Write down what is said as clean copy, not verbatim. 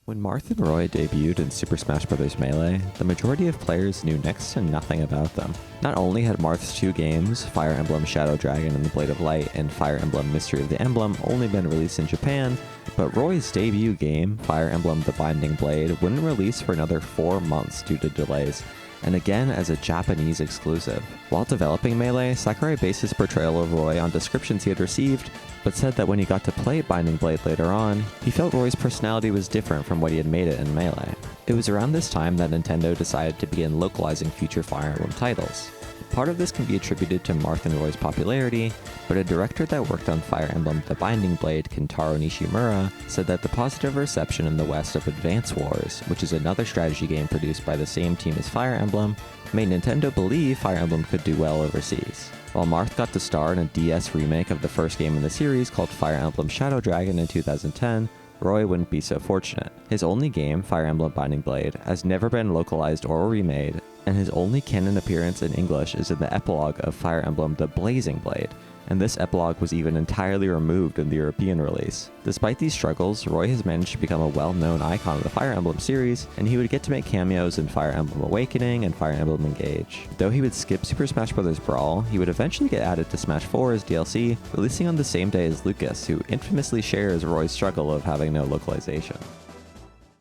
When Marth and Roy debuted in Super Smash Bros. Melee, the majority of players knew next to nothing about them. Not only had Marth's two games, Fire Emblem Shadow Dragon and the Blade of Light and Fire Emblem Mystery of the Emblem, only been released in Japan, but Roy's debut game, Fire Emblem The Binding Blade, wouldn't release for another 4 months due to delays, and again as a Japanese exclusive. While developing Melee, Sakurai based his portrayal of Roy on descriptions he had received, but said that when he got to play Binding Blade later on, he felt Roy's personality was different from what he had made it in Melee. It was around this time that Nintendo decided to begin localizing future Fire Emblem titles. Part of this can be attributed to Marth and Roy's popularity, but a director that worked on Fire Emblem The Binding Blade, Kentaro Nishimura, said that the positive reception in the West of Advance Wars, which is another strategy game produced by the same team as Fire Emblem, made Nintendo believe Fire Emblem could do well overseas. While Marth got to star in a DS remake of the first game in the series called Fire Emblem Shadow Dragon in 2010, Roy wouldn't be so fortunate. His only game, Fire Emblem Binding Blade, has never been localized or remade, and his only canon appearance in English is in the epilogue of Fire Emblem The Blazing Blade, and this epilogue was even entirely removed in the European release. Despite these struggles, Roy has managed to become a well-known icon of the Fire Emblem series, and he would get to make cameos in Fire Emblem Awakening and Fire Emblem Engage. Though he would skip Super Smash Bros. Brawl, he would eventually get added to Smash 4 as DLC, releasing on the same day as Lucas, who infamously shares Roy's struggle of having no localization.